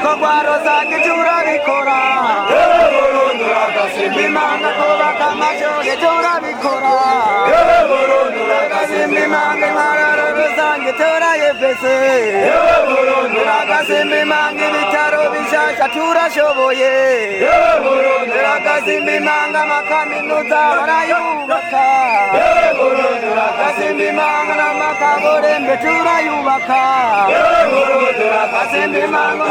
Kogwaro zake turabikora Simimanga kubaka amashuri turabikora Simimanga mararo rusange turayefese Simimanga ibitaro bishasha turashoboye Simimanga amakaminuza barayubaka Simimanga n'amakaburimbi turayubaka Simimanga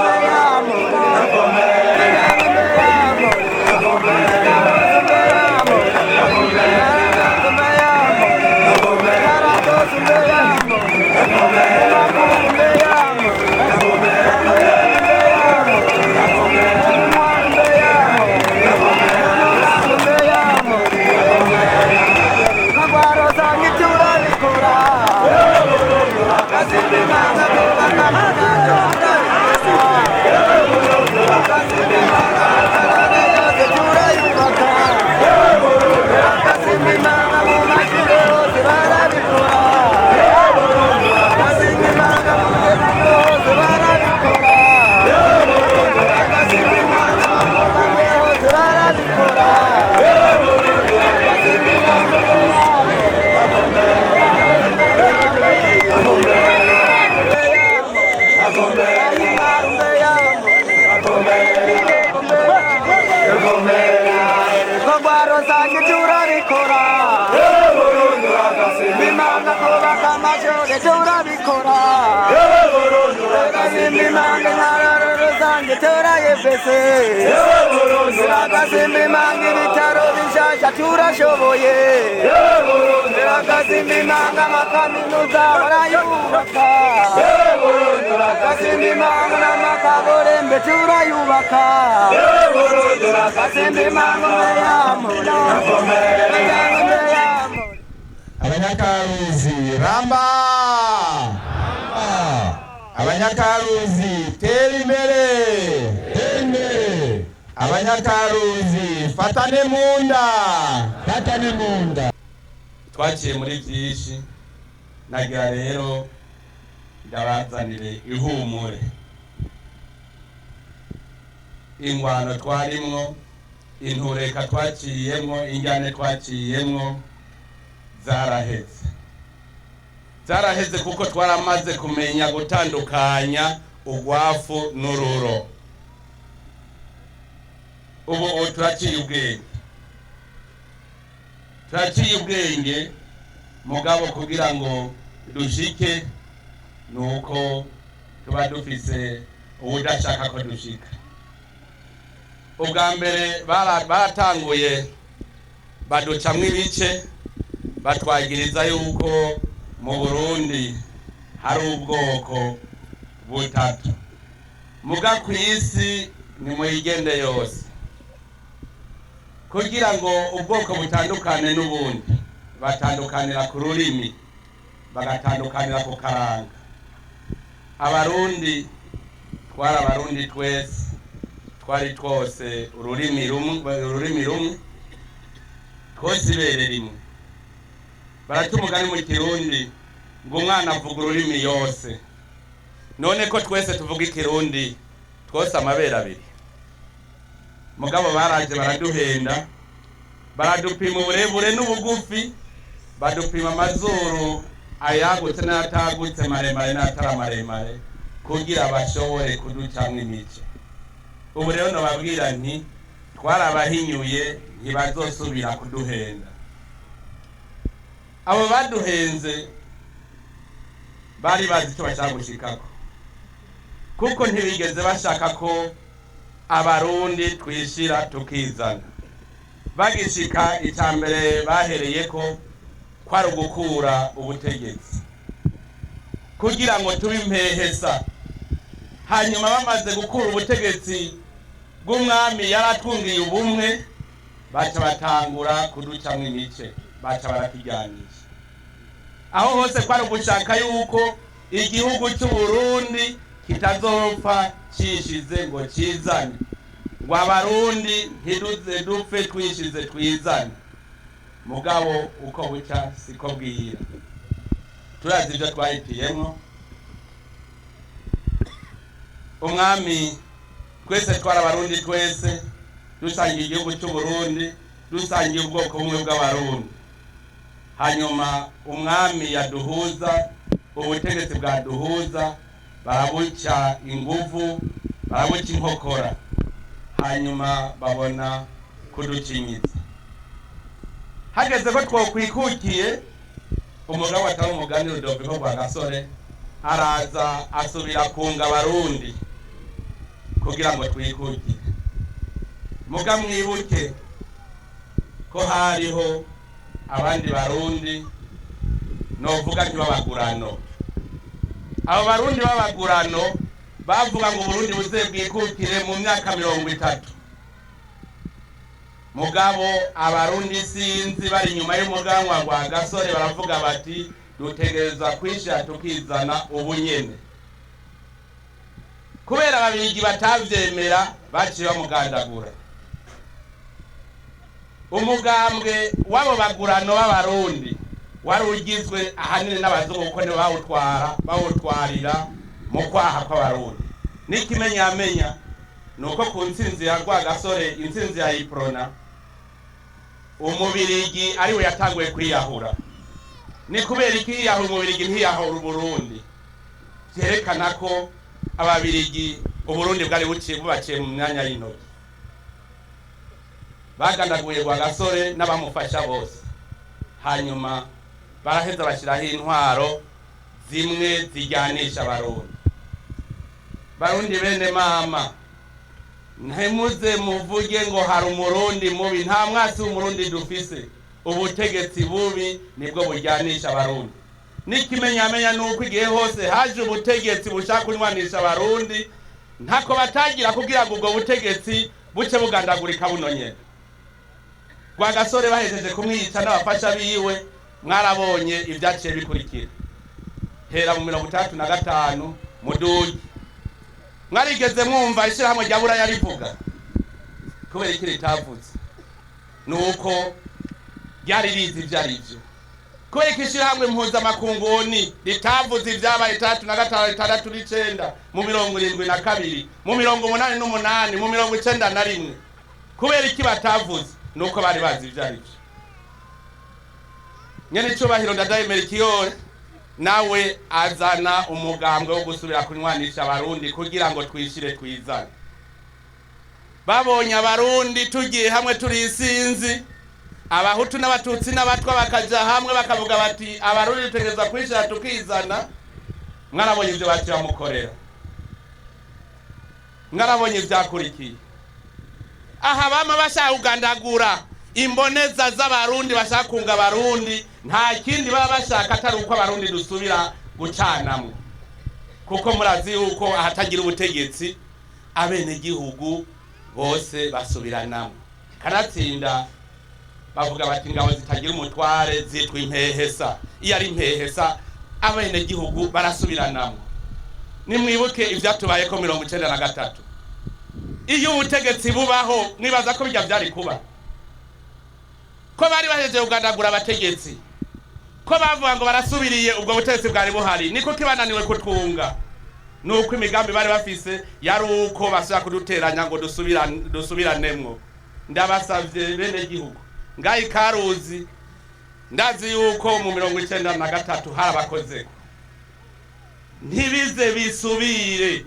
Simimanga ibitaro bishasha turashoboye Simimanga amakaminuza barayubaka Simimanga n'amakaburimbi turayubaka Simimanga Abanyakaruzi ramba Abanyakaruzi tera imbere Abanyakaruzi fatane munda twaciye muri byinshi nagira rero ndabazanire ihumure ingwano twarimwo intureka twaciyemwo injyane twaciyemwo zaraheze kuko twaramaze kumenya gutandukanya ugwafu n'ururo ubu turaciye ubwenge mugabo kugira ngo dushike nuko tuba dufise ubudashaka ko dushika ubwa mbere baratanguye baducamwe ibice batwagiriza yuko mu Burundi hari ubwoko butatu muga kw'isi ni muyigende yose kugira ngo ubwoko butandukane n'ubundi batandukanira ku rurimi bagatandukanira ku karanga abarundi twari twose ururimi rumwe twose ibere rimwe baratumugani mu Kirundi ngo umwana avuga ururimi yose none ko twese tuvuga ikirundi twose amabere abiri mugabo baraje baraduhenda baradupima uburebure n'ubugufi badupima amazuru ayagutse n'atagutse maremare n'ataramaremare kugira bashobore kuducamwa imice ubu rero nababwira nti twarabahinyuye ntibazosubira kuduhenda abo baduhenze bari bazi icyo bashaka gushikako kuko ntibigeze bashaka ko abarundi twishira tukizana bagishika icambere bahereye ko kwari ugukura ubutegetsi kugira ngo tubimpehesa hanyuma bamaze gukura ubutegetsi bw'umwami yaratwungiye ubumwe baca batangura kuducamwa imice baca barakijyanisha aho hose kwari ugushaka yuko igihugu cy'u Burundi kitazopfa cishize ngo cizane ngo abarundi ntiduze dupfe twishize twizane mugabo uko buca siko bwira turazi ibyo twahitiyemo umwami twese twara abarundi twese dusangiye igihugu cy'u Burundi dusangiye ubwoko bumwe bw'abarundi hanyuma umwami yaduhuza ubutegetsi bwaduhuza barabuca inguvu barabuca inkokora hanyuma babona kuducinyiza hageze ko twokwikukiye umugabo atari umugani Rudoviko Rwagasore araza asubira kunga abarundi kugira ngo twikukire muga mwibuke ko hariho abandi barundi novuga ntibabagurano abo barundi babagurano bavuga ngo Burundi buze bwikukire mu myaka 30 mugabo abarundi sinzi bari nyuma y'umuganwa wa Gasore baravuga bati dutegereza kwisha tukizana ubunyene kubera ababirigi batavyemera baciye bamugandagura umugambwe wabo bagurano b'abarundi wari ugizwe ahanini n'abazungu kuko ne bawutwarira mu kwaha kw'abarundi n'ikimenyamenya nuko ku ntsinzi ya Rwagasore intsinzi ya Iprona umubirigi ari we yatanguye kwiyahura ni kubera iki yahura umubirigi ntiyahura Burundi byerekana ko ababirigi Uburundi bwari bubaciye mu myanya y'intoki bagandaguye Rwagasore n'abamufasha bose hanyuma baraheza bashyiraho intwaro zimwe zijyanisha Barundi bene mama ntimuze muvuge ngo hari umurundi mubi nta mwasi w'umurundi dufise ubutegetsi bubi nibwo bujyanisha Abarundi n'ikimenyamenya nuko igihe hose haje ubutegetsi bushaka kunywanisha Abarundi ntako batagira kugira ngo ubwo butegetsi buce bugandagurika bunonye Rwagasore bahejeje kumwica n'abafasha biwe mwarabonye ibyaciye bikurikira hera mu 35 mudugi mwarigeze mwumva ishyirahamwe rya Buraya rivuga kubera iki ritavuze nuko ryari rizi ivyarivyo kubera iki ishyirahamwe mpuzamakunguni ritavuze ibyabaye 35 69 mu 72 mu 88 mu 91 kubera iki batavuze nuko bari bazi ivyarivyo nyene cyubahiro Ndadaye Melchior nawe azana umugambwe wo gusubira kunywanisha Abarundi kugira ngo twishire twizane babonye Abarundi tugiye hamwe turi isinzi abahutu n'abatutsi n'abatwa bakaja hamwe bakavuga bati Abarundi dutegereza kwishira tukizana mwarabonye ivyo baciye mukorera mwarabonye ivyakurikiye aha bama bashaka kugandagura imboneza z'Abarundi bashaka kunga Abarundi nta kindi baba bashaka atari uko Abarundi dusubira gucanamwe kuko murazi yuko ahatagira ubutegetsi abene gihugu bose basubiranamwe kanatsinda bavuga bati ingabo zitagira umutware zitwa impehesa iyo ari impehesa abene gihugu barasubiranamwe nimwibuke ivyatubaye ko 93 iyo ubutegetsi bubaho nibaza ko bijya byari kuba ko bari baheje kugandagura abategetsi ko bavuga ngo barasubiriye ubwo butegetsi bwari buhari niko kibananiwe kutwunga nuko imigambi bari bafise yari uko basaba kuduteranya ngo dusubiranemo ndabasavye bene gihugu ngayi Karuzi ndazi yuko mu 93 harabakoze ntibize bisubire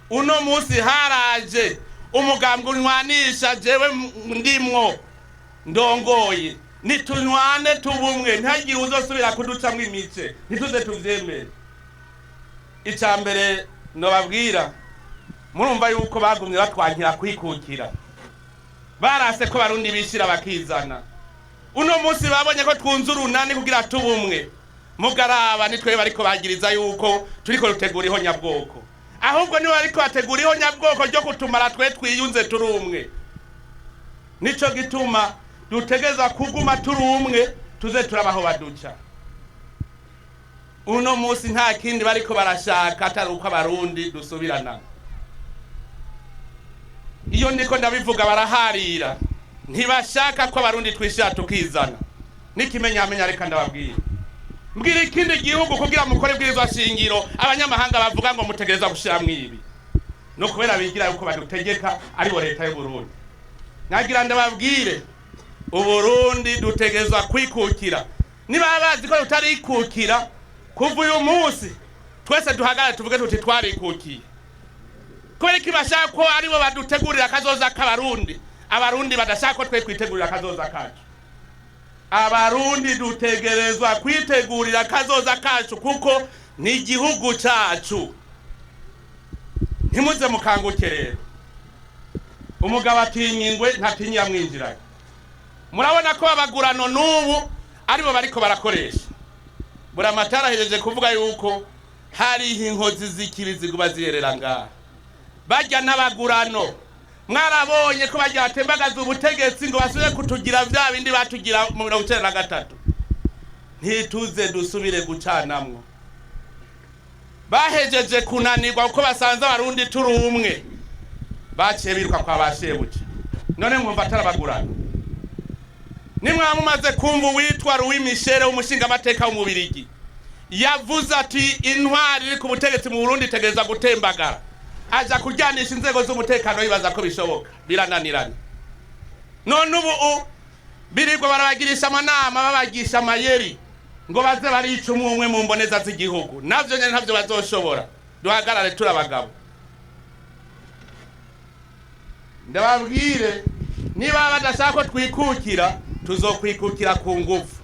uno munsi haraje umugambwe unwanisha jewe ndimwo ndongoye nitunywane tubumwe ntagire uzosubira kuducamwe imice ntituze tuvyemere icambere no babwira murumva yuko bagumye batwankira kwikukira barase ko Barundi bishira bakizana uno munsi babonye ko twunzurunani kugira tubumwe mugaraba nitwe bariko bagiriza yuko turiko rutegura iho nyabwoko ahubwo niwe ariko ategura iho nyabwoko ryo kutumara twe twiyunze turumwe nico gituma dutegeza kuguma turumwe tuze turabaho baduca uno munsi nta kindi bariko barashaka atari uko Abarundi dusubirana iyo ndiko ndabivuga baraharira ntibashaka ko Abarundi twishira tukizana n'ikimenyamenya reka ndababwira mbwira ikindi gihugu kugira mukore bwirizwa shingiro abanyamahanga bavuga ngo mutegereza gushira mwibi no kubera bigira yuko badutegeka ari bo leta y'u Burundi. Nagira ndababwire Uburundi dutegezwa kwikukira. Niba bazi ko tutarikukira kuva uyu munsi twese duhagara tuvuge tuti twarikukiye. Kubera iki bashaka ko ari bo badutegurira kazoza k'abarundi, abarundi badashaka ko twe kwitegurira kazoza kacu. Abarundi dutegerezwa kwitegurira kazoza kacu kuko ni igihugu cacu. Ntimuze mukanguke rero. Umugabo atinyingwe ntatinya mwinjira. Murabona ko abagurano n'ubu aribo bariko barakoresha. Buramatara hejeje kuvuga yuko hari inkozi zikirizi guba ziyerera ngaha. Bajya n'abagurano mwarabonye ko bajya batembagaza ubutegetsi ngo basubire kutugira vya bindi batugira mu 1993. Ntituze dusubire gucanamwo. Bahejeje kunanirwa uko basanze abarundi turi umwe. Baciye biruka kwa bashebuke. None mwumva atarabagurana. Nimwa mumaze kumva witwa Louis Michel umushinga amateka w'umubirigi. Yavuze ati intwari iri ku butegetsi mu Burundi tegereza gutembagara. Aja kujyanisha inzego z'umutekano yibaza ko bishoboka. Birananirana. None ubu birirwa barabagirisha amanama babagisha amayeri ngo baze barica umwe mu mboneza z'igihugu. Navyo nyene ntavyo bazoshobora. Duhagarare turabagabo. Ndababwire niba badashaka ko twikukira tuzokwikukira ku nguvu.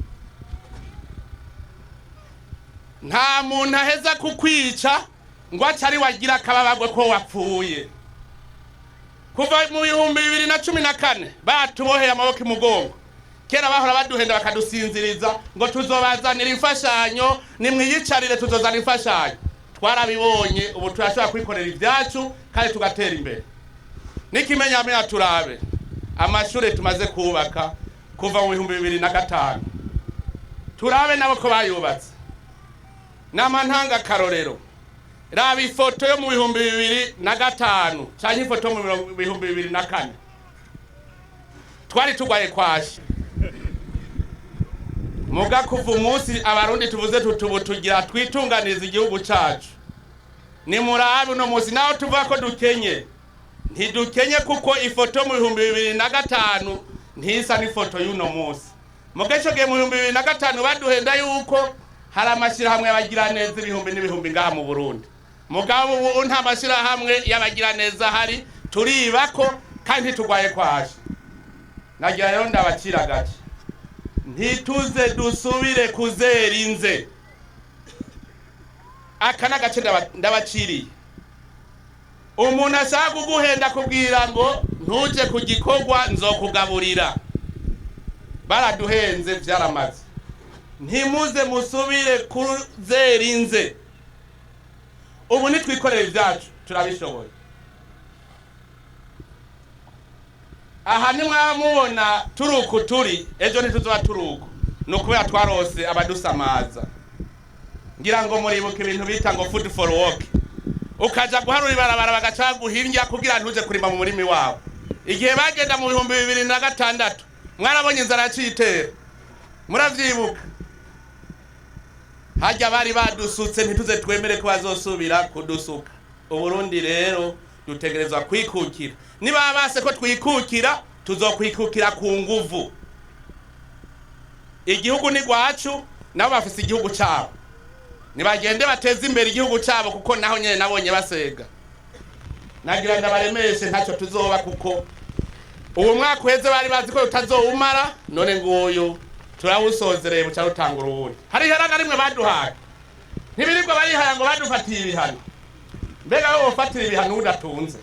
Nta muntu aheza kukwica ngo acari wagira kababagwe ko wapfuye. Kuva mu 2014 batuboheye amaboko imugongo. Kera bahora baduhenda bakadusinziriza ngo tuzobazanira imfashanyo nimwiyicarire tuzozana imfashanyo. Twarabibonye ubu turashobora kwikorera ivyacu kandi tugatera imbere. Nikimenya amenya turabe amashure tumaze kubaka kuva mu 2005. Turabe nabo ko bayubatse. Namantanga karorero. Raba ifoto yo mu 2005 cyangwa ifoto mu 2004. Twari tugwaye kwashi. Muga kuva umunsi abarundi tuvuze tutubu tugira twitunganiza igihugu cacu. Ni murabe no munsi naho tuvuga ko dukenye. Ntidukenye kuko ifoto mu 2005 ntisa n'ifoto y'uno munsi. Mugesho ge mu 2005 baduhenda yuko hari amashira hamwe abagira neza ibihumbi n'ibihumbi ngaha mu Burundi. Mugabo ubu nta mashira hamwe yabagira neza hari turibako kandi tugwaye kwaje. Nagira rero ndabacira gace. Ntituze dusubire kuzera inze. Akana gace ndabaciriye. Umuntu ashaka kuguhenda kubwira ngo ntuje kugikorwa nzokugaburira. Baraduhenze vyaramaze. Ntimuze musubire kuzera inze. Ubu nitwikorera ivyacu turabishoboye. Aha nimwamubona turuku turi ejo ntituzoba turuku. Nukubera twarose abadusamaza. Ngira ngo muribuka ibintu bita ngo food for work. Ukaja guharura ibarabara bagaca guhirya kugira ntuje kurima mu murimi wawe. Igihe bagenda mu 2006 mwarabonye inzara citera. Muravyibuka. Hajya bari badusutse ntituze twemere ko bazosubira kudusuka. Uburundi rero dutegerezwa kwikukira. Niba base ko twikukira tuzokwikukira ku nguvu. Igihugu ni gwacu nabo bafise igihugu cyabo. Nibagende bateze imbere igihugu cyabo kuko naho nyene nabonye basega. Nagira ndabaremeshe ntacyo tuzoba kuko uwo mwaka uheze bari bazi ko utazowumara none nguyu turawusozereye mu cyarutangura ubundi. Hari harana rimwe baduhaye. Ntibirirwa bari haya ngo badufatiye ibihano. Mbega wowe ufatira ibihano udatunze.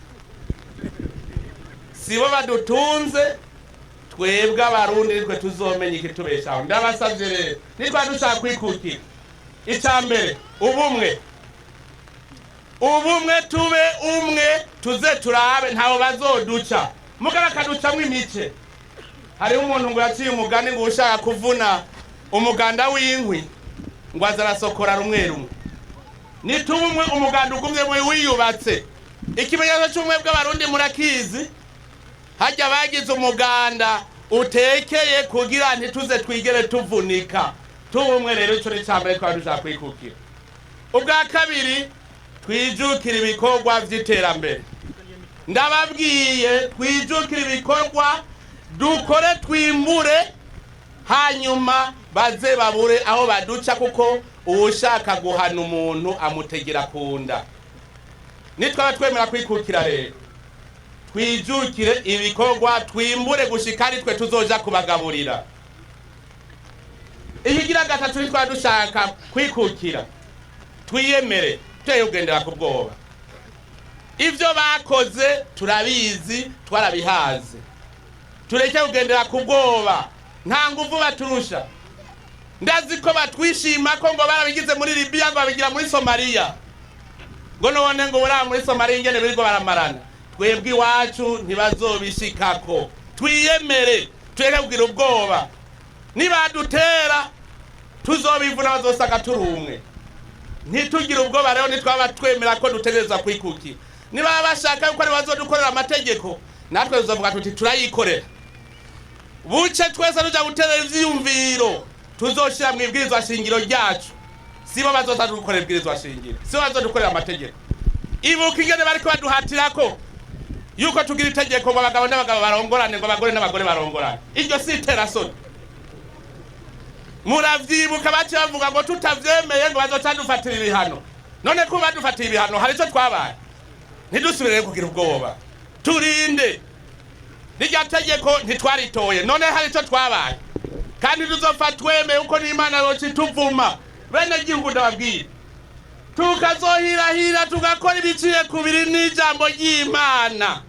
Sibo badutunze twebwe abarundi twe tuzomenya ikitubeshaho. Ndabasavye rero nitwa dushaka kwikukira. Icambere ubumwe tube umwe tuze turabe ntaho bazoduca mugara kaducamwe imice. Hari umuntu ngo yaciye umugani ngo ushaka kuvuna umuganda w'inkwi ngo azarasokora rumwe rumwe. Nitubumwe umuganda ugumye wiyubatse. Ikimenyetso cy'umwe bw'abarundi murakizi. Hajya bagize umuganda utekeye kugira ntituze twigere tuvunika. Tubumwe rero ico ni cyambere kwa dushaka kwikukira. Ubwa kabiri twijukira ibikorwa vy'iterambere. ndababwiye twijukire ibikorwa dukore twimbure hanyuma baze babure aho baduca kuko ushaka guhana umuntu amutegera kunda. Nitwaba twemera kwikukira rero twijukire ibikorwa twimbure gushika ari twe tuzoja kubagaburira. Ihigira gatatu nitwaba dushaka kwikukira twiyemere tuyogendera ku bwoba. Ivyo bakoze turabizi twarabihaze, tureke kugendera ku bwoba, nta nguvu baturusha. Ndazi ko batwishima ko ngo barabigize muri Libya ngo babigira muri Somalia, ngo none ngo bura muri Somalia ingene biriko baramarana. Twebwe iwacu ntibazobishikako. Twiyemere tureke kugira ubwoba, nibadutera tuzobivuna bazosaka turumwe. Ntitugira ubwoba rero nitwaba twemera ko dutegereza kwikukira. Niba bashaka yuko ari bazodukorera amategeko natwe tuzovuga tuti turayikorera. Buce twese tuja guterera ivyiyumviro tuzoshira mu ibwirizwa shingiro ryacu. Sibo bazoza dukorera ibwirizwa shingiro, sibo bazodukorera amategeko. Ibuka ingene bariko baduhatirako yuko tugira itegeko ngo abagabo n'abagabo barongorane, ngo abagore n'abagore barongorane. Iryo si terasoni. Muravyibuka baci bavuga ngo tutavyemeye ngo bazoca dufatira ibihano. None ko badufatira ibihano hari ico twabaye. Ntidusubire kugira ubwoba, turinde. Nirya tegeko ntitwaritoye, none hari ico twabaye. Kandi tuzofatweme uko n'Imana yoci tuvuma. Bene gihugu ndababwira tukazohirahira tugakora ibiciye kubiri n'ijambo ry'Imana.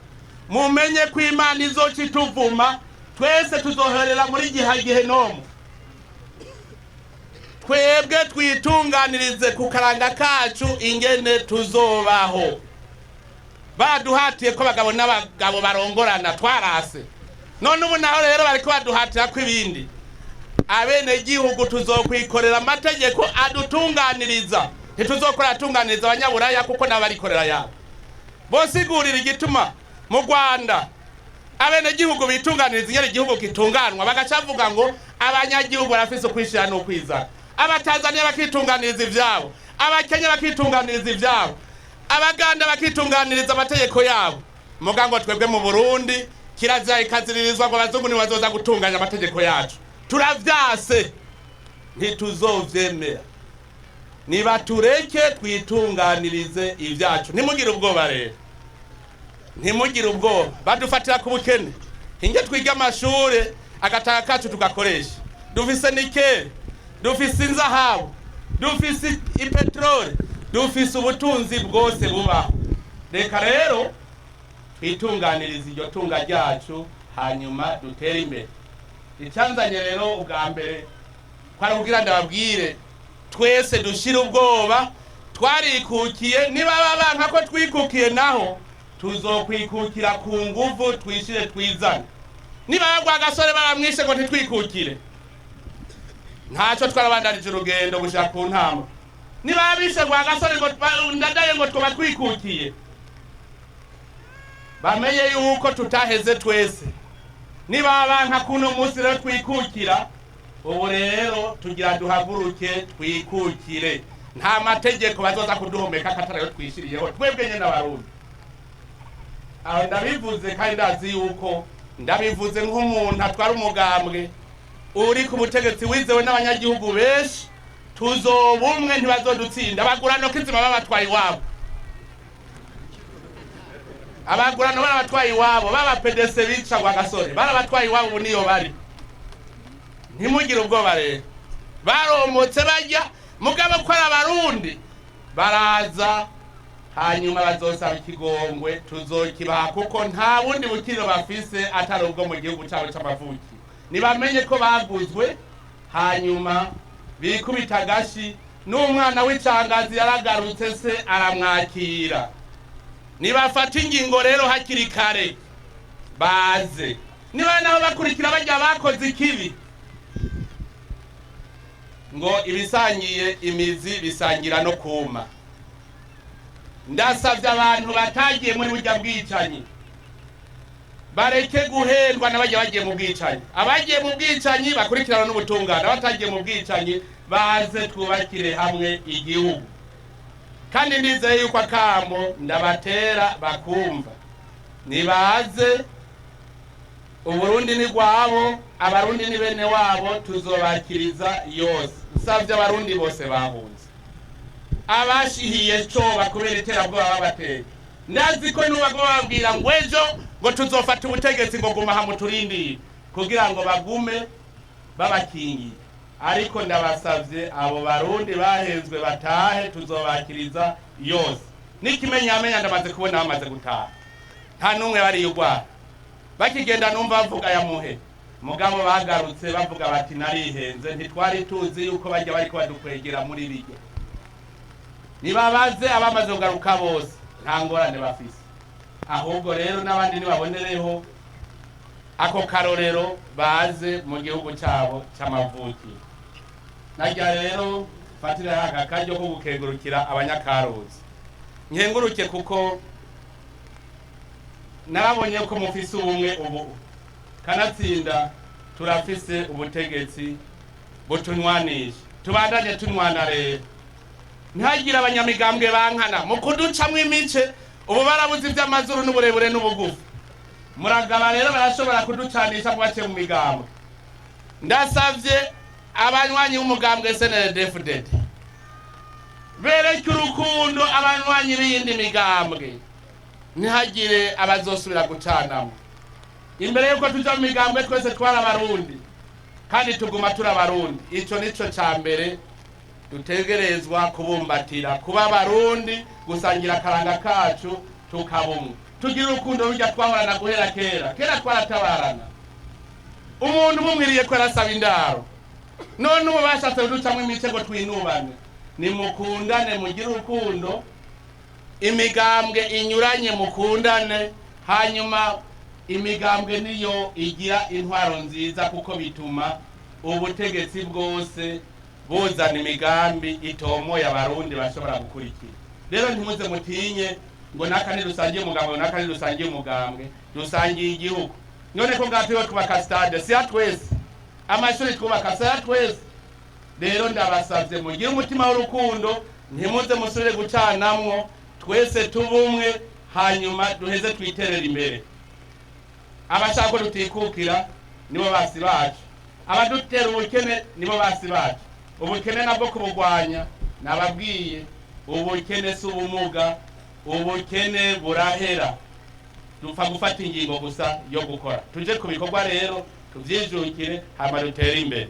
Mumenye ko Imana izoci tuvuma, twese tuzoherera muri Gehinomu. Twebwe twitunganirize ku karanga kacu ingene tuzobaho. Baduhatiye ko bagabo n'abagabo barongorana twarase, none ubu naho rero bariko baduhatira ko ibindi. Abene gihugu tuzokwikorera amategeko adutunganiriza, ntituzokora atunganiriza abanyaburaya kuko nabarikorera yabo. Bosigurira igituma mu Rwanda abene gihugu bitunganiriza ingene igihugu kitunganwa, bagacavuga ngo abanyagihugu barafise kwishira no kwizana. Abatanzania bakitunganiriza ivyabo, abakenya bakitunganiriza ivyabo, Abaganda bakitunganiriza amategeko yabo. Mugango twebwe mu Burundi kirazira ikaziririzwa ngo abazungu ni bazoza gutunganya amategeko yacu. Turavyase, ntituzovyemera. Niba tureke twitunganirize ivyacu. Ntimugire ubwoba rero, ntimugire ubwoba. Badufatira ku bukene, hinge twiga amashure agataka kacu tugakoresha. Dufise nikeli, dufise inzahabu, dufise ipetrole, dufise ubutunzi bwose bubaho. Reka rero twitunganiriza iryo tunga ryacu hanyuma dutere imbere. Icanzanye rero ubwa mbere kwari kugira ndababwire twese dushira ubwoba, twarikukiye. Niba babanka ko twikukiye naho tuzokwikukira ku nguvu, twishire twizane. Niba bagwa gasore baramwishe ngo ntitwikukire, ntaco twarabandanije urugendo gushaka ku ntama. Niba bishe gwa gasore ngo ndadaye ngo twa twikukiye, bamenye yuko tutaheze twese. Niba banka kuno munsi rero twikukira, ubu rero tugira duhaguruke twikukire. Nta mategeko bazoza kuduhomeka katarayo twishiriyeho twebwe nyene n'abarundi. Aho ndabivuze kandi ndazi yuko ndabivuze nk'umuntu atwara umugambwe uri ku butegetsi wizewe n'abanyagihugu benshi. Tuzobumwe ntibazodutsinda. Abagurano kizima babatwaye iwabo, abagurano barabatwaye iwabo, baba PDC bica gwa gasore barabatwaye iwabo, ubu niyo bari. Ntimugire ubwoba rero, baromotse bajya mugabo ko abarundi baraza hanyuma bazosaba ikigongwe tuzokibaha kuko nta bundi bukiro bafise atari ubwo mu gihugu cyabo cy'amavuki. Nibamenye ko baguzwe hanyuma bikubita gashi, n'umwana w'icangazi yaragarutse se aramwakira. Nibafata ingingo rero hakiri kare baze. Niba naho bakurikira bajya bakoze ikibi ngo ibisangiye imizi bisangira no kuma. Ndasavye abantu batagiye muri burya bwicanyi bareke guhendwa n'abajya bagiye mu bwicanyi. Abagiye mu bwicanyi bakurikirana n'ubutungane, abatagiye mu bwicanyi baze twubakire hamwe igihugu. Kandi ndizeye yuko akamo ndabatera bakumva. nibaze uburundi ni rwabo, abarundi ni bene wabo, tuzobakiriza yose. Usavye abarundi bose bahunze, abashihiye coba kubera iterabwoba babateye, ndazi ko nubago babwira ngo ejo ngo tuzofata ubutegetsi ngo guma hamwe turindire kugira ngo bagume babakingiye. Ariko ndabasavye abo barundi bahenzwe batahe, tuzobakiriza yose. N'ikimenyamenya ndamaze kubona bamaze gutaha, nta numwe bari yugwara. Bakigenda numva bavuga ya muhe, mugabo bagarutse bavuga bati narihenze, ntitwari tuzi yuko bajya bariko badukwegera muri bige. Nibabaze abamaze kugaruka bose nta ngorane bafise, ahubwo rero n'abandi nibabonereho ako karorero baze mu gihugu cyabo cy'amavuki. Najya rero fatira aka karyo ko gukengurukira abanyakaruzi, nkenguruke kuko narabonye ko mufise ubumwe ubu, kanatsinda turafise ubutegetsi butunwanisha, tubandanye tunwana rero. Ntagira abanyamigambwe bankana mu kuducamwo imice, ubu barabuze iby'amazuru n'uburebure n'ubugufi. Muragaba rero barashobora kuducanisha kubace mu migambwe. Ndasavye abanywanyi b'umugambwe SNDD-FDD bereke urukundo abanywanyi b'iyindi migambwe, ntihagire abazosubira gucanamo. Imbere yuko tuja mu migambwe twese twari abarundi kandi tuguma turi abarundi. Ico nico ca mbere dutegerezwa kubumbatira, kuba abarundi, gusangira akaranga kacu, tukabumwe, tugira urukundo rujya twahorana guhera kera twaratabarana. Umuntu mumwiriye ko arasaba indaro, none ubu bashatse kuducamwo imice ngo twinubane. Nimukundane, mugire urukundo, imigambwe inyuranye mukundane, hanyuma imigambwe niyo igira intwaro nziza, kuko bituma ubutegetsi bwose buzana imigambi itomoye abarundi bashobora gukurikira. Rero ntimuze mutinye ngo nakane rusangiye umugambwe, nakane rusangiye umugambwe, rusangiye igihugu. None ko ngatiwe kubaka stade si atwese, amashuri twubaka si atwese. Rero ndabasavye mugire umutima w'urukundo, ntimuze musubire gucanamwo, twese tubumwe, hanyuma duheze twiterera imbere. Abashaka rutikukira nibo basi bacu, abadutera ubukene nibo basi bacu. Ubukene nabwo kubugwanya, nababwiye ubukene si ubumuga, ubukene burahera. Dupfa gufata ingingo gusa yo gukora. Tuje ku bikorwa rero, tuvyijukire, hama dutere imbere.